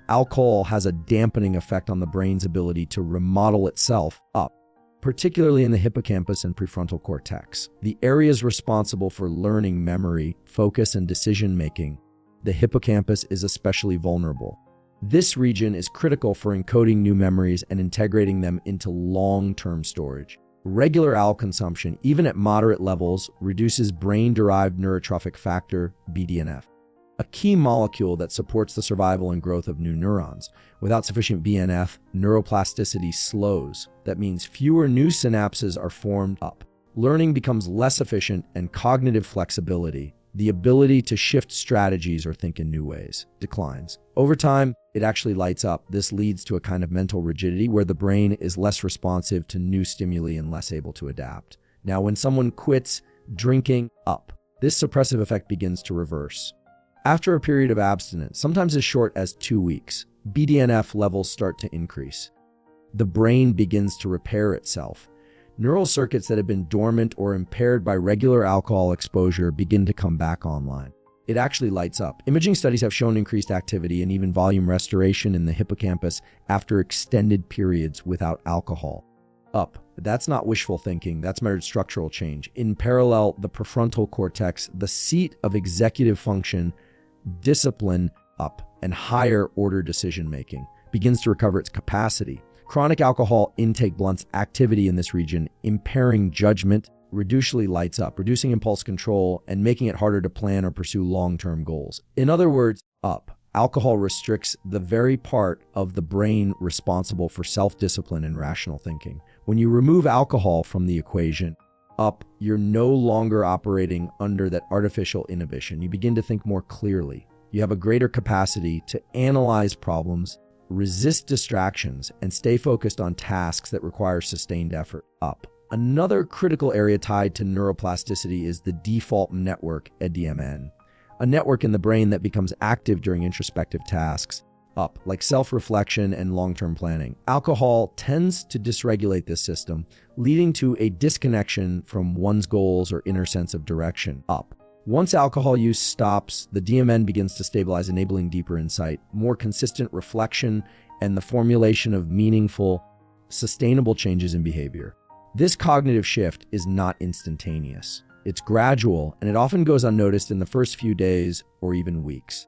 Alcohol has a dampening effect on the brain's ability to remodel itself up, particularly in the hippocampus and prefrontal cortex, the areas responsible for learning, memory, focus, and decision-making. The hippocampus is especially vulnerable. This region is critical for encoding new memories and integrating them into long-term storage. Regular alcohol consumption, even at moderate levels, reduces brain-derived neurotrophic factor, BDNF, a key molecule that supports the survival and growth of new neurons. Without sufficient BNF, neuroplasticity slows. That means fewer new synapses are formed up. Learning becomes less efficient, and cognitive flexibility, the ability to shift strategies or think in new ways, declines. Over time, it actually lights up. This leads to a kind of mental rigidity where the brain is less responsive to new stimuli and less able to adapt. Now, when someone quits drinking up, this suppressive effect begins to reverse. After a period of abstinence, sometimes as short as 2 weeks, BDNF levels start to increase. The brain begins to repair itself. Neural circuits that have been dormant or impaired by regular alcohol exposure begin to come back online. It actually lights up. Imaging studies have shown increased activity and even volume restoration in the hippocampus after extended periods without alcohol. Up. That's not wishful thinking, that's measured structural change. In parallel, the prefrontal cortex, the seat of executive function, discipline, up, and higher order decision-making, begins to recover its capacity. Chronic alcohol intake blunts activity in this region, impairing judgment, reducing lights up, reducing impulse control, and making it harder to plan or pursue long-term goals. In other words, up. Alcohol restricts the very part of the brain responsible for self-discipline and rational thinking. When you remove alcohol from the equation, up, you're no longer operating under that artificial inhibition. You begin to think more clearly. You have a greater capacity to analyze problems, resist distractions, and stay focused on tasks that require sustained effort. Up. Another critical area tied to neuroplasticity is the default network, DMN, a network in the brain that becomes active during introspective tasks. Up, like self-reflection and long-term planning. Alcohol tends to dysregulate this system, leading to a disconnection from one's goals or inner sense of direction. Up. Once alcohol use stops, the DMN begins to stabilize, enabling deeper insight, more consistent reflection, and the formulation of meaningful, sustainable changes in behavior. This cognitive shift is not instantaneous. It's gradual, and it often goes unnoticed in the first few days or even weeks.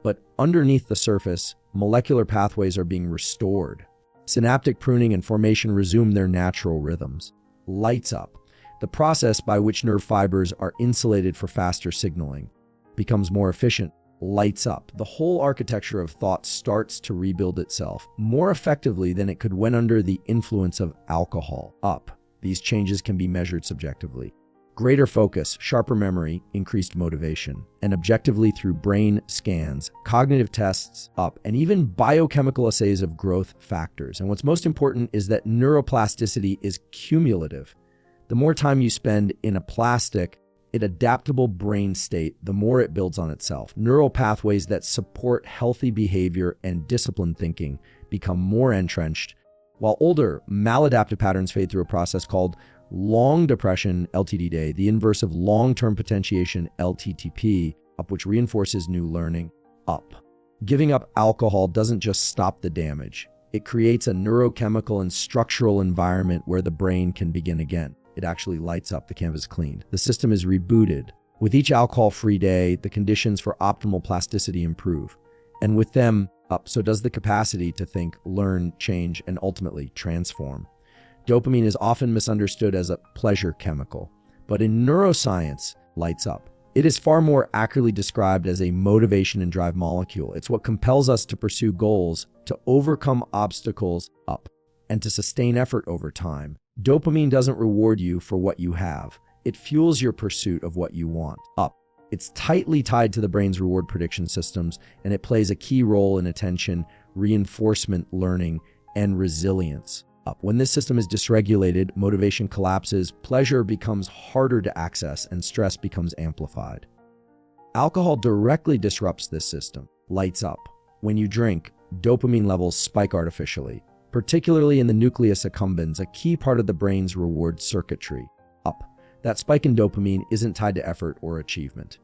But underneath the surface, molecular pathways are being restored. Synaptic pruning and formation resume their natural rhythms. Lights up. The process by which nerve fibers are insulated for faster signaling becomes more efficient. Lights up. The whole architecture of thought starts to rebuild itself more effectively than it could when under the influence of alcohol. Up. These changes can be measured subjectively. Greater focus, sharper memory, increased motivation, and objectively through brain scans, cognitive tests, up, and even biochemical assays of growth factors. And what's most important is that neuroplasticity is cumulative. The more time you spend in a plastic, adaptable brain state, the more it builds on itself. Neural pathways that support healthy behavior and disciplined thinking become more entrenched, while older, maladaptive patterns fade through a process called long depression, LTD day, the inverse of long-term potentiation, LTTP, up, which reinforces new learning. Up. Giving up alcohol doesn't just stop the damage. It creates a neurochemical and structural environment where the brain can begin again. It actually lights up, the canvas cleaned. The system is rebooted. With each alcohol-free day, the conditions for optimal plasticity improve. And with them up, so does the capacity to think, learn, change, and ultimately transform. Dopamine is often misunderstood as a pleasure chemical, but in neuroscience, lights up. It is far more accurately described as a motivation and drive molecule. It's what compels us to pursue goals, to overcome obstacles, up, and to sustain effort over time. Dopamine doesn't reward you for what you have. It fuels your pursuit of what you want, up. It's tightly tied to the brain's reward prediction systems, and it plays a key role in attention, reinforcement, learning, and resilience. Up. When this system is dysregulated, motivation collapses, pleasure becomes harder to access, and stress becomes amplified. Alcohol directly disrupts this system. Lights up. When you drink, dopamine levels spike artificially, particularly in the nucleus accumbens, a key part of the brain's reward circuitry. Up. That spike in dopamine isn't tied to effort or achievement.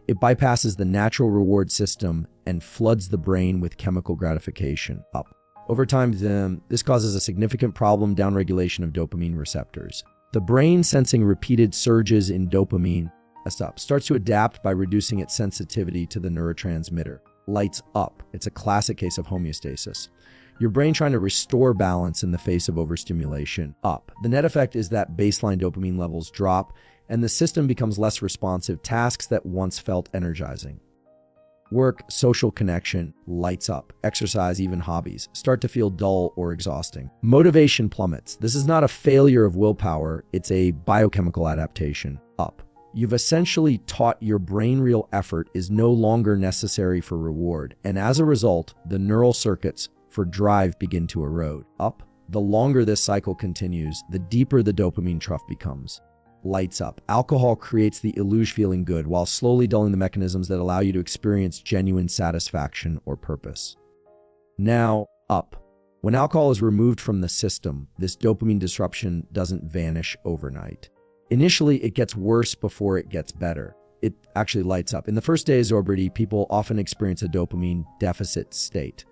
It bypasses the natural reward system and floods the brain with chemical gratification, up. Over time, this causes a significant problem, downregulation of dopamine receptors. The brain, sensing repeated surges in dopamine, starts to adapt by reducing its sensitivity to the neurotransmitter, lights up. It's a classic case of homeostasis. Your brain trying to restore balance in the face of overstimulation, up. The net effect is that baseline dopamine levels drop and the system becomes less responsive. Tasks that once felt energizing, work, social connection, lights up. Exercise, even hobbies, start to feel dull or exhausting. Motivation plummets. This is not a failure of willpower, it's a biochemical adaptation, up. You've essentially taught your brain real effort is no longer necessary for reward, and as a result, the neural circuits for drive begin to erode, up. The longer this cycle continues, the deeper the dopamine trough becomes, lights up. Alcohol creates the illusion of feeling good while slowly dulling the mechanisms that allow you to experience genuine satisfaction or purpose. Now, up. When alcohol is removed from the system, this dopamine disruption doesn't vanish overnight. Initially, it gets worse before it gets better. It actually lights up. In the first days of sobriety, people often experience a dopamine deficit state,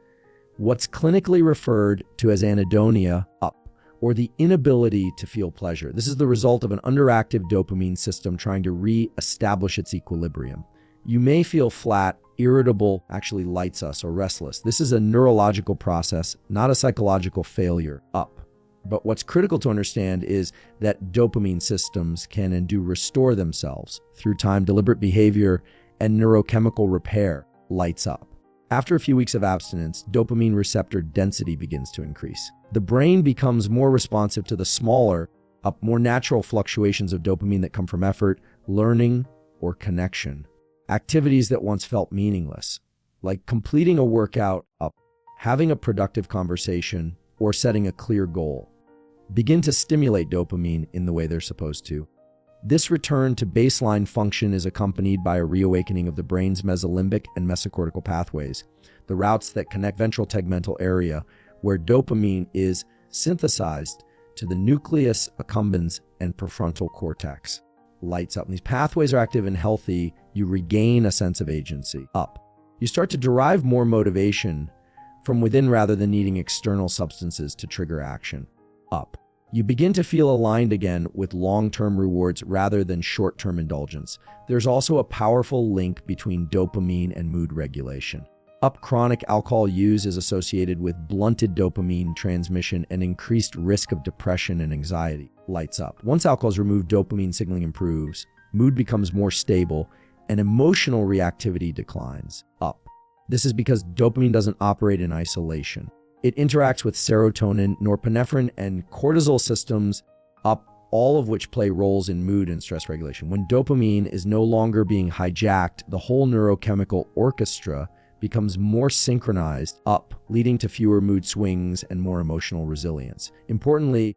what's clinically referred to as anhedonia, up, or the inability to feel pleasure. This is the result of an underactive dopamine system trying to re-establish its equilibrium. You may feel flat, irritable, actually lights us, or restless. This is a neurological process, not a psychological failure, up. But what's critical to understand is that dopamine systems can and do restore themselves through time, deliberate behavior, and neurochemical repair, lights up. After a few weeks of abstinence, dopamine receptor density begins to increase. The brain becomes more responsive to the smaller, more natural fluctuations of dopamine that come from effort, learning, or connection. Activities that once felt meaningless, like completing a workout, having a productive conversation, or setting a clear goal, begin to stimulate dopamine in the way they're supposed to. This return to baseline function is accompanied by a reawakening of the brain's mesolimbic and mesocortical pathways, the routes that connect ventral tegmental area, where dopamine is synthesized to the nucleus accumbens and prefrontal cortex, lights up. When these pathways are active and healthy, you regain a sense of agency, up. You start to derive more motivation from within rather than needing external substances to trigger action, up. You begin to feel aligned again with long-term rewards rather than short-term indulgence. There's also a powerful link between dopamine and mood regulation. Up. Chronic alcohol use is associated with blunted dopamine transmission and increased risk of depression and anxiety, lights up. Once alcohol is removed, dopamine signaling improves, mood becomes more stable, and emotional reactivity declines, up. This is because dopamine doesn't operate in isolation. It interacts with serotonin, norepinephrine, and cortisol systems, up, all of which play roles in mood and stress regulation. When dopamine is no longer being hijacked, the whole neurochemical orchestra becomes more synchronized, up, leading to fewer mood swings and more emotional resilience. Importantly,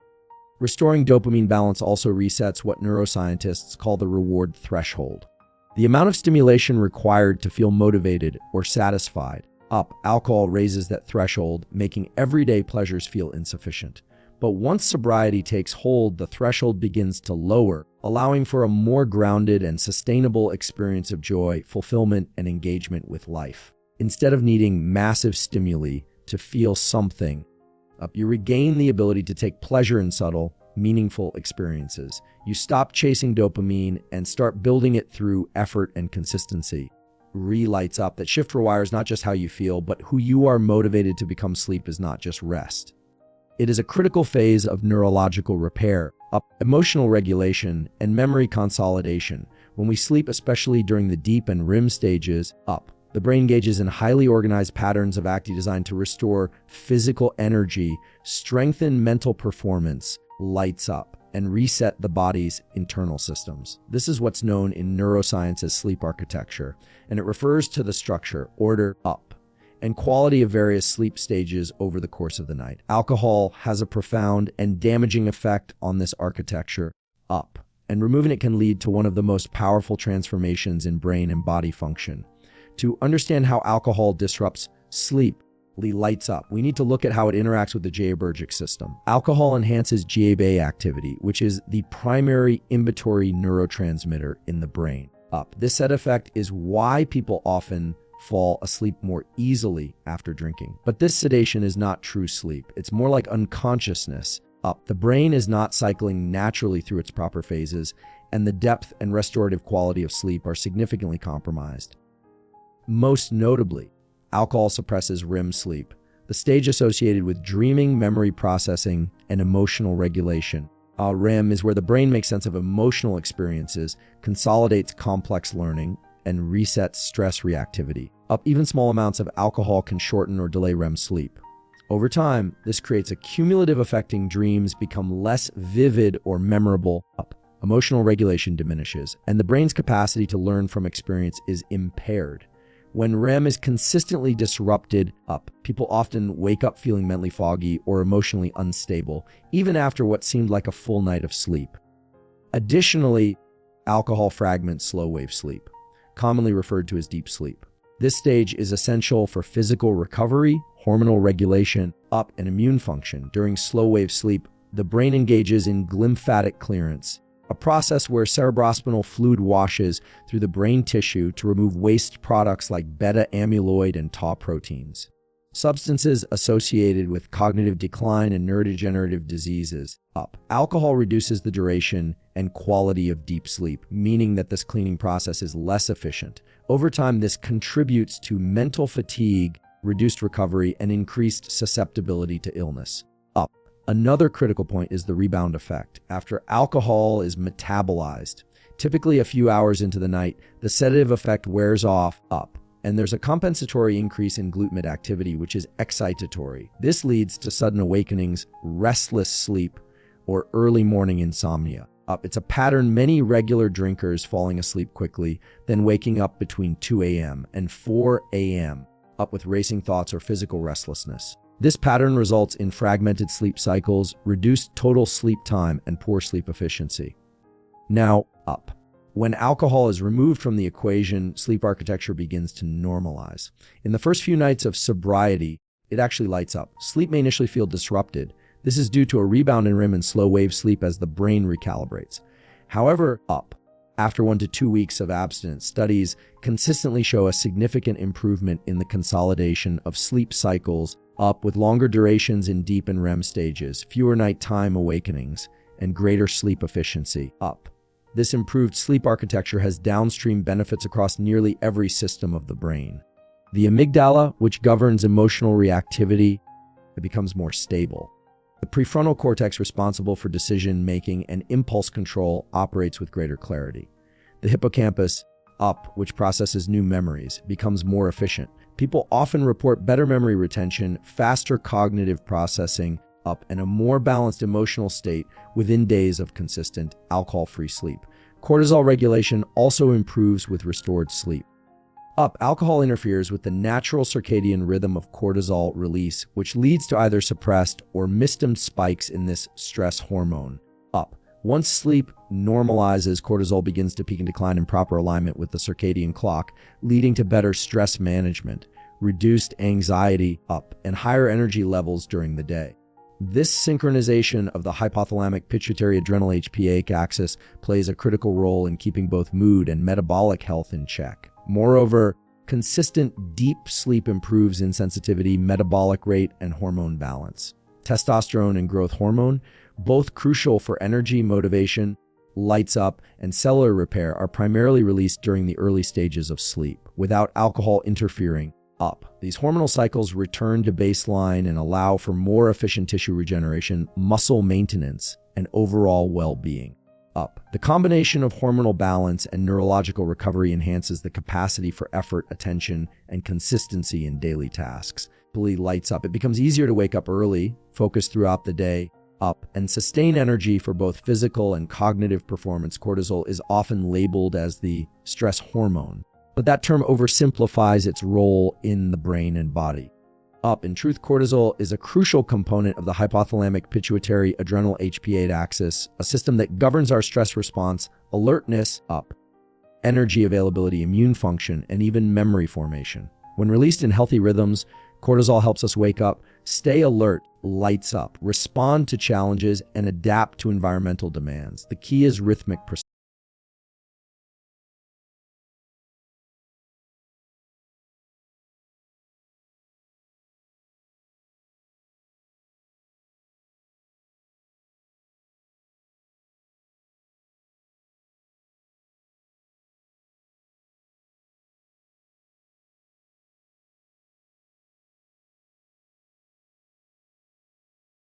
restoring dopamine balance also resets what neuroscientists call the reward threshold, the amount of stimulation required to feel motivated or satisfied, up. Alcohol raises that threshold, making everyday pleasures feel insufficient. But once sobriety takes hold, the threshold begins to lower, allowing for a more grounded and sustainable experience of joy, fulfillment, and engagement with life. Instead of needing massive stimuli to feel something, you regain the ability to take pleasure in subtle, meaningful experiences. You stop chasing dopamine and start building it through effort and consistency. Relights up. That shift rewires not just how you feel, but who you are motivated to become. Sleep is not just rest. It is a critical phase of neurological repair, up, emotional regulation, and memory consolidation. When we sleep, especially during the deep and REM stages, up, the brain engages in highly organized patterns of activity designed to restore physical energy, strengthen mental performance, lights up, and reset the body's internal systems. This is what's known in neuroscience as sleep architecture, and it refers to the structure, order, up, and quality of various sleep stages over the course of the night. Alcohol has a profound and damaging effect on this architecture, up, and removing it can lead to one of the most powerful transformations in brain and body function. To understand how alcohol disrupts sleep, lights up, we need to look at how it interacts with the GABAergic system. Alcohol enhances GABA activity, which is the primary inhibitory neurotransmitter in the brain, up. This side effect is why people often fall asleep more easily after drinking. But this sedation is not true sleep. It's more like unconsciousness. The brain is not cycling naturally through its proper phases, and the depth and restorative quality of sleep are significantly compromised. Most notably, alcohol suppresses REM sleep, the stage associated with dreaming, memory processing, and emotional regulation. REM is where the brain makes sense of emotional experiences, consolidates complex learning, and resets stress reactivity. Even small amounts of alcohol can shorten or delay REM sleep. Over time, this creates a cumulative affecting dreams become less vivid or memorable. Emotional regulation diminishes, and the brain's capacity to learn from experience is impaired. When REM is consistently disrupted, people often wake up feeling mentally foggy or emotionally unstable, even after what seemed like a full night of sleep. Additionally, alcohol fragments slow-wave sleep, commonly referred to as deep sleep. This stage is essential for physical recovery, hormonal regulation, and immune function. During slow-wave sleep, the brain engages in glymphatic clearance, a process where cerebrospinal fluid washes through the brain tissue to remove waste products like beta-amyloid and tau proteins, substances associated with cognitive decline and neurodegenerative diseases. Alcohol reduces the duration and quality of deep sleep, meaning that this cleaning process is less efficient. Over time, this contributes to mental fatigue, reduced recovery, and increased susceptibility to illness. Another critical point is the rebound effect. After alcohol is metabolized, typically a few hours into the night, the sedative effect wears off, and there's a compensatory increase in glutamate activity, which is excitatory. This leads to sudden awakenings, restless sleep, or early morning insomnia. It's a pattern many regular drinkers falling asleep quickly, then waking up between 2 a.m. and 4 a.m., with racing thoughts or physical restlessness. This pattern results in fragmented sleep cycles, reduced total sleep time, and poor sleep efficiency. Now, when alcohol is removed from the equation, sleep architecture begins to normalize. In the first few nights of sobriety, it actually lights up. Sleep may initially feel disrupted. This is due to a rebound in REM and slow-wave sleep as the brain recalibrates. However, after 1 to 2 weeks of abstinence, studies consistently show a significant improvement in the consolidation of sleep cycles, with longer durations in deep and REM stages, fewer nighttime awakenings, and greater sleep efficiency. This improved sleep architecture has downstream benefits across nearly every system of the brain. The amygdala, which governs emotional reactivity, becomes more stable. The prefrontal cortex, responsible for decision-making and impulse control, operates with greater clarity. The hippocampus, which processes new memories, becomes more efficient. People often report better memory retention, faster cognitive processing, and a more balanced emotional state within days of consistent alcohol-free sleep. Cortisol regulation also improves with restored sleep. Alcohol interferes with the natural circadian rhythm of cortisol release, which leads to either suppressed or mistimed spikes in this stress hormone. Once sleep normalizes, cortisol begins to peak and decline in proper alignment with the circadian clock, leading to better stress management, reduced anxiety, and higher energy levels during the day. This synchronization of the hypothalamic pituitary adrenal HPA axis plays a critical role in keeping both mood and metabolic health in check. Moreover, consistent deep sleep improves insensitivity, metabolic rate, and hormone balance. Testosterone and growth hormone, both crucial for energy, motivation, lights up, and cellular repair, are primarily released during the early stages of sleep, without alcohol interfering. These hormonal cycles return to baseline and allow for more efficient tissue regeneration, muscle maintenance, and overall well-being. The combination of hormonal balance and neurological recovery enhances the capacity for effort, attention, and consistency in daily tasks. Lights up. It becomes easier to wake up early, focus throughout the day, and sustain energy for both physical and cognitive performance. Cortisol is often labeled as the stress hormone, but that term oversimplifies its role in the brain and body. In truth, cortisol is a crucial component of the hypothalamic pituitary adrenal HPA axis, a system that governs our stress response, alertness, energy availability, immune function, and even memory formation. When released in healthy rhythms, cortisol helps us wake up, stay alert, lights up, respond to challenges, and adapt to environmental demands. The key is rhythmic